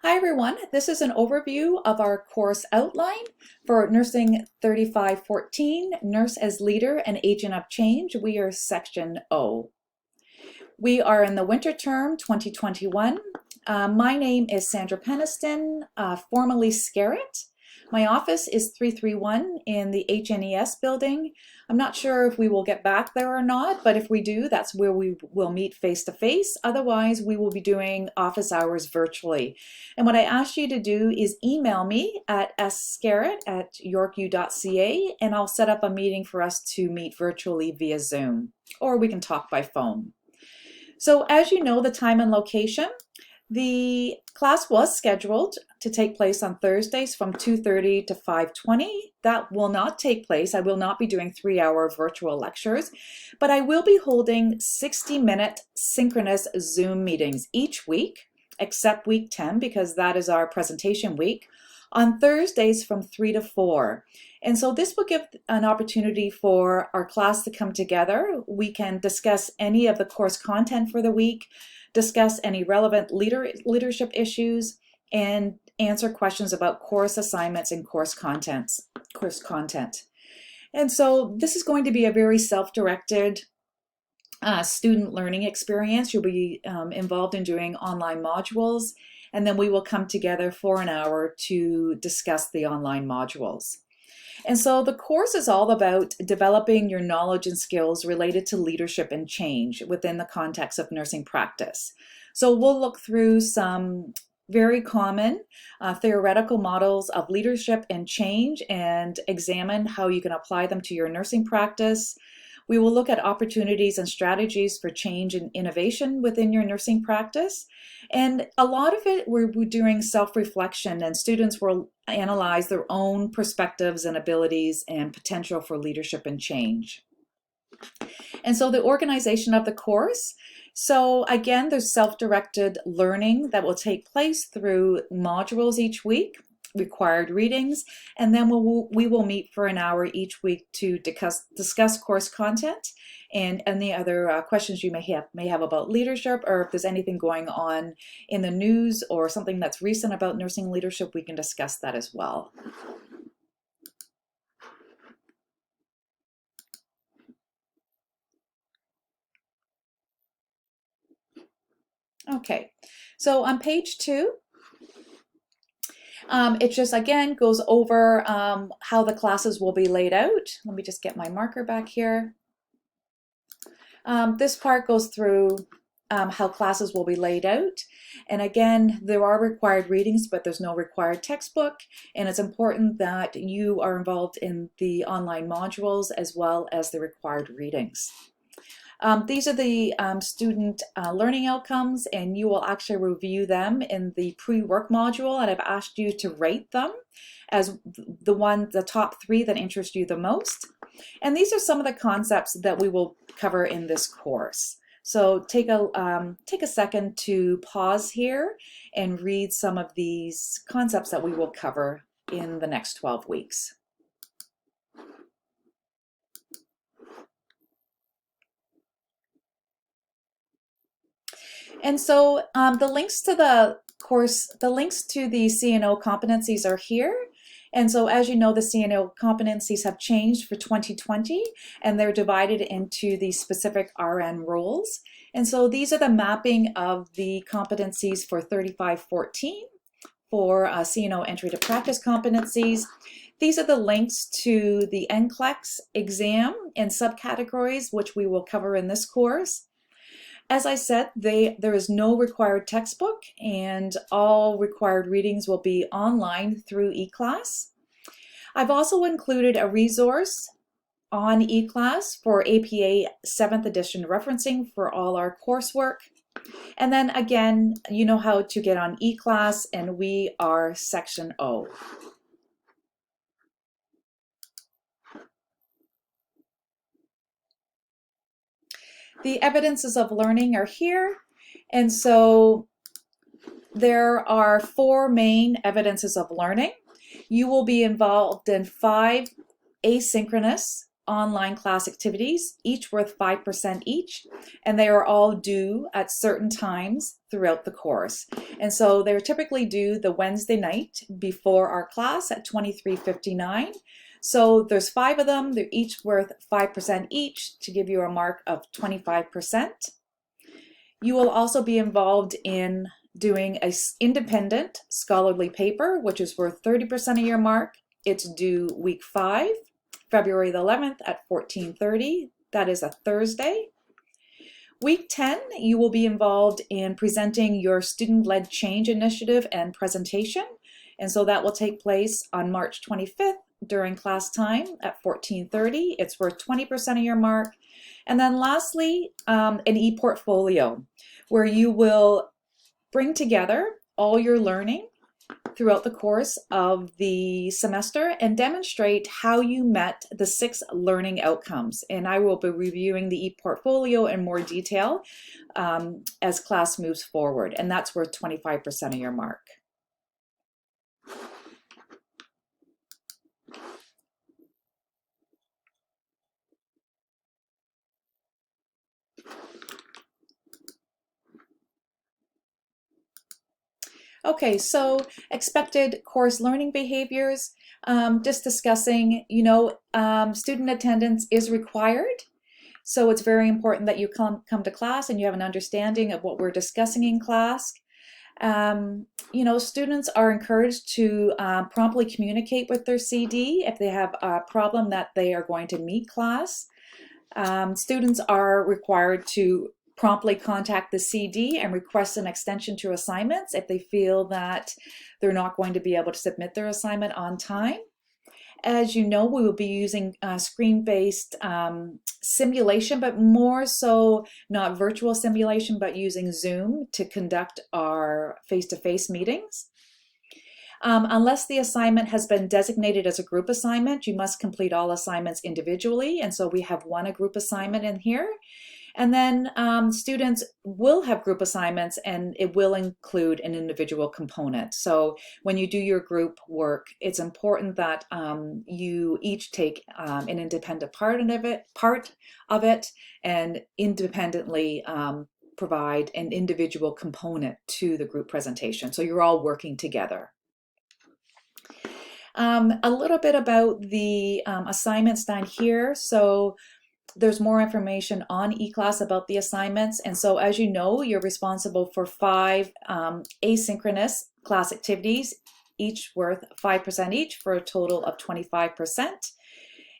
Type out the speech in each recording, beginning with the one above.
Hi everyone, this is an overview of our course outline for Nursing 3514, Nurse as Leader and Agent of Change. We are Section O. We are in the winter term 2021. My name is Sandra Peniston, formerly Scarrett. My office is 331 in the HNES building. I'm not sure if we will get back there or not, but if we do, that's where we will meet face-to-face. Otherwise, we will be doing office hours virtually. And what I ask you to do is email me at scarrett@yorku.ca, and I'll set up a meeting for us to meet virtually via Zoom, or we can talk by phone. So as you know, the time and location, the class was scheduled to take place on Thursdays from 2:30 to 5:20. That will not take place. I will not be doing 3-hour virtual lectures, but I will be holding 60-minute synchronous Zoom meetings each week, except week 10 because that is our presentation week, on Thursdays from 3 to 4. And so this will give an opportunity for our class to come together. We can discuss any of the course content for the week, discuss any relevant leadership issues, and answer questions about course assignments and course content. And so this is going to be a very self-directed student learning experience. You'll be involved in doing online modules, and then we will come together for an hour to discuss the online modules. And so the course is all about developing your knowledge and skills related to leadership and change within the context of nursing practice. So we'll look through some very common theoretical models of leadership and change and examine how you can apply them to your nursing practice. We will look at opportunities and strategies for change and innovation within your nursing practice. And a lot of it, we're doing self-reflection, and students will analyze their own perspectives and abilities and potential for leadership and change. And so the organization of the course, so again, there's self-directed learning that will take place through modules each week, required readings, and then we will meet for an hour each week to discuss course content and any other questions you may have about leadership, or if there's anything going on in the news or something that's recent about nursing leadership, we can discuss that as well. Okay, so on page 2, it just again goes over how the classes will be laid out. Let me just get my marker back here. This part goes through how classes will be laid out. And again, there are required readings, but there's no required textbook. And it's important that you are involved in the online modules as well as the required readings. These are the student learning outcomes, and you will actually review them in the pre-work module, and I've asked you to rate them as the top 3 that interest you the most. And these are some of the concepts that we will cover in this course. So take a second to pause here and read some of these concepts that we will cover in the next 12 weeks. And so the links to the course, the links to the CNO competencies are here. And so as you know, the CNO competencies have changed for 2020, and they're divided into the specific RN roles. And so these are the mapping of the competencies for 3514 for CNO entry to practice competencies. These are the links to the NCLEX exam and subcategories, which we will cover in this course. As I said, there is no required textbook, and all required readings will be online through eClass. I've also included a resource on eClass for APA 7th edition referencing for all our coursework. And then again, you know how to get on eClass, and we are Section O. The evidences of learning are here, and so there are 4 main evidences of learning. You will be involved in 5 asynchronous online class activities, each worth 5% each, and they are all due at certain times throughout the course. And so they're typically due the Wednesday night before our class at 23:59. So there's 5 of them. They're each worth 5% each to give you a mark of 25%. You will also be involved in doing an independent scholarly paper, which is worth 30% of your mark. It's due week 5, February the 11th at 14:30. That is a Thursday. Week 10, you will be involved in presenting your student-led change initiative and presentation. And so that will take place on March 25th during class time at 14:30. It's worth 20% of your mark. And then lastly, an e-portfolio where you will bring together all your learning throughout the course of the semester and demonstrate how you met the 6 learning outcomes. And I will be reviewing the e-portfolio in more detail as class moves forward, and that's worth 25% of your mark. Okay, so expected course learning behaviors, just discussing, student attendance is required. So it's very important that you come to class and you have an understanding of what we're discussing in class. Students are encouraged to promptly communicate with their CD if they have a problem that they are going to meet class. Students are required to promptly contact the CD and request an extension to assignments if they feel that they're not going to be able to submit their assignment on time. As you know, we will be using screen-based simulation, but more so not virtual simulation, but using Zoom to conduct our face-to-face meetings. Unless the assignment has been designated as a group assignment, you must complete all assignments individually, and so we have a group assignment in here. And then students will have group assignments and it will include an individual component. So when you do your group work, it's important that you each take an independent part of it and independently provide an individual component to the group presentation. So you're all working together. A little bit about the assignments down here. So there's more information on eClass about the assignments. And so as you know, you're responsible for 5 asynchronous class activities, each worth 5% each for a total of 25%.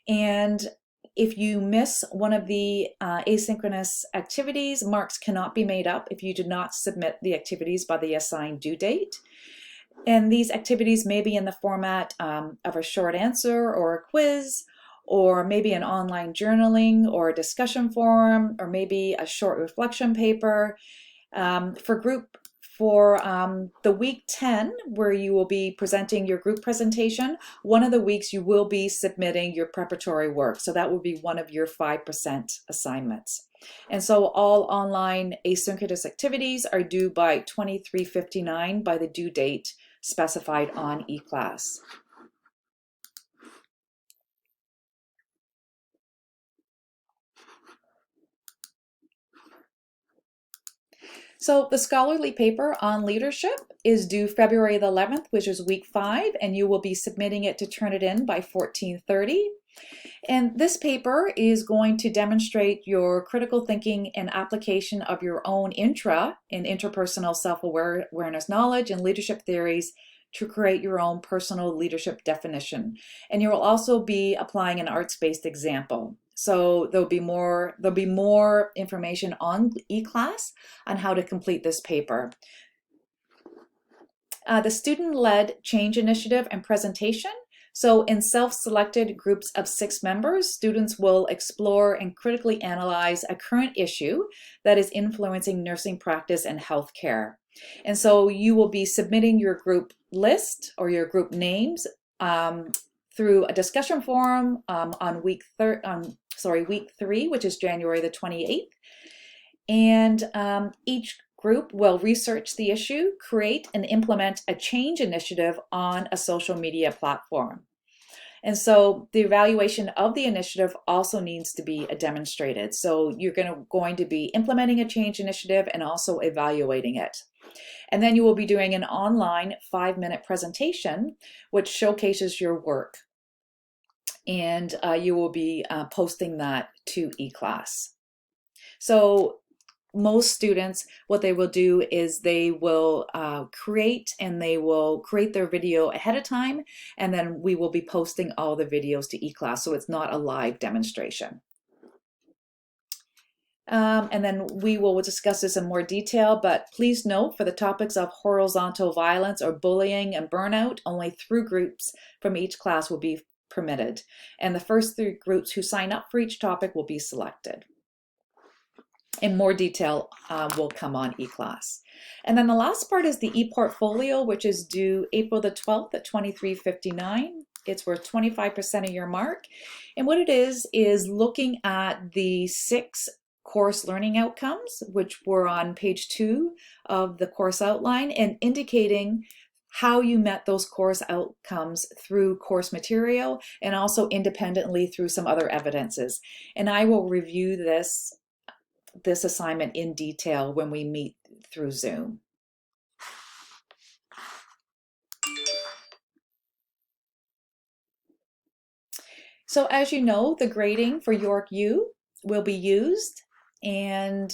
And if you miss one of the asynchronous activities, marks cannot be made up if you did not submit the activities by the assigned due date. And these activities may be in the format of a short answer or a quiz, or maybe an online journaling or a discussion forum, or maybe a short reflection paper. For the week 10, where you will be presenting your group presentation, one of the weeks you will be submitting your preparatory work. So that will be one of your 5% assignments. And so all online asynchronous activities are due by 23:59 by the due date specified on eClass. So the scholarly paper on leadership is due February the 11th, which is week 5, and you will be submitting it to turn it in by 14:30. And this paper is going to demonstrate your critical thinking and application of your own intra and interpersonal self-awareness knowledge and leadership theories to create your own personal leadership definition. And you will also be applying an arts-based example. So there'll be more information on eClass on how to complete this paper. The student-led change initiative and presentation. So in self-selected groups of 6 members, students will explore and critically analyze a current issue that is influencing nursing practice and healthcare. And so you will be submitting your group list or your group names through a discussion forum on week 3, which is January the 28th. And each group will research the issue, create and implement a change initiative on a social media platform. And so the evaluation of the initiative also needs to be demonstrated. So you're going to be implementing a change initiative and also evaluating it. And then you will be doing an online 5-minute presentation, which showcases your work. And you will be posting that to eClass. So most students, what they will do is they will create their video ahead of time, and then we will be posting all the videos to eClass, so it's not a live demonstration. And then we'll discuss this in more detail, but please note for the topics of horizontal violence or bullying and burnout, only 3 groups from each class will be permitted. And the first 3 groups who sign up for each topic will be selected. In more detail will come on eClass. And then the last part is the ePortfolio, which is due April the 12th at 23:59. It's worth 25% of your mark. And what it is looking at the 6 course learning outcomes, which were on page 2 of the course outline, and indicating how you met those course outcomes through course material and also independently through some other evidences. And I will review this assignment in detail when we meet through Zoom. So as you know, the grading for York U will be used, and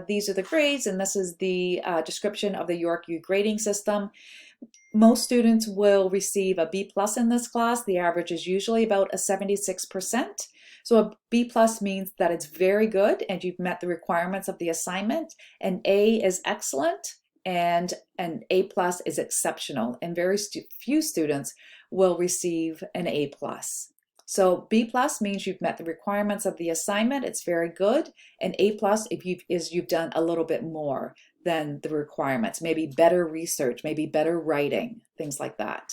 these are the grades, and this is the description of the York U grading system. Most students will receive a B+ in this class. The average is usually about a 76%. So a B+ means that it's very good and you've met the requirements of the assignment. An A is excellent and an A+ is exceptional. And very few students will receive an A+. So B+ means you've met the requirements of the assignment. It's very good. And A+ if you've done a little bit more than the requirements, maybe better research, maybe better writing, things like that.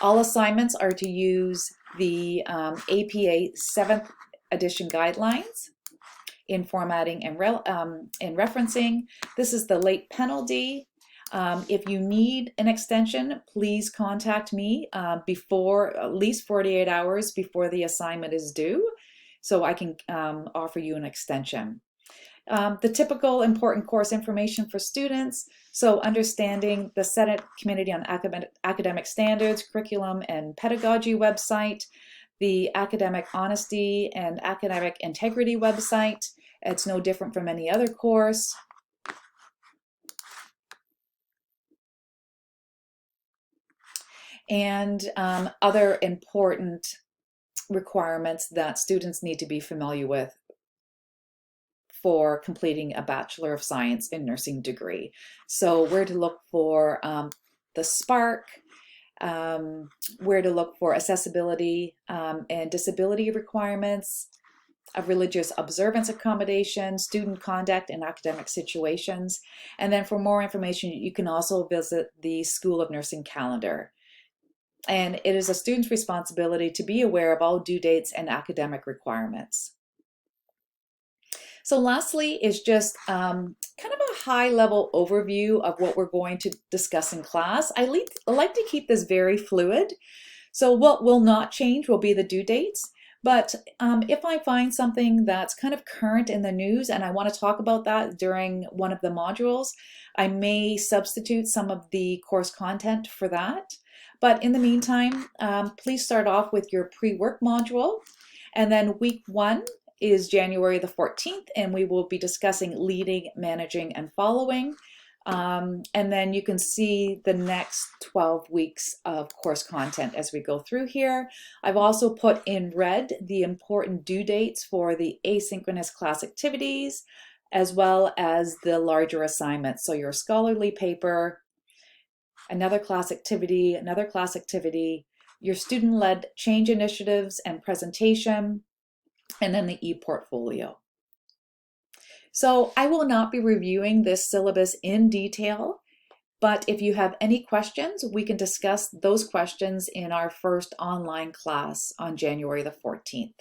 All assignments are to use the APA 7th edition guidelines in formatting and in referencing. This is the late penalty. If you need an extension, please contact me before at least 48 hours before the assignment is due, so I can offer you an extension. The typical important course information for students, so understanding the Senate Committee on Academic Standards, Curriculum and Pedagogy website, the Academic Honesty and Academic Integrity website. It's no different from any other course. And other important requirements that students need to be familiar with for completing a Bachelor of Science in Nursing degree. So where to look for the SPARC, where to look for accessibility and disability requirements, of religious observance accommodation, student conduct in academic situations. And then for more information, you can also visit the School of Nursing calendar. And it is a student's responsibility to be aware of all due dates and academic requirements. So lastly is just kind of a high-level overview of what we're going to discuss in class. I like to keep this very fluid. So what will not change will be the due dates. But if I find something that's kind of current in the news and I want to talk about that during one of the modules, I may substitute some of the course content for that. But in the meantime, please start off with your pre-work module. And then week 1 is January the 14th, and we will be discussing leading, managing, and following. And then you can see the next 12 weeks of course content as we go through here. I've also put in red the important due dates for the asynchronous class activities, as well as the larger assignments. So your scholarly paper, another class activity, your student-led change initiatives and presentation, and then the ePortfolio. So I will not be reviewing this syllabus in detail, but if you have any questions, we can discuss those questions in our first online class on January the 14th.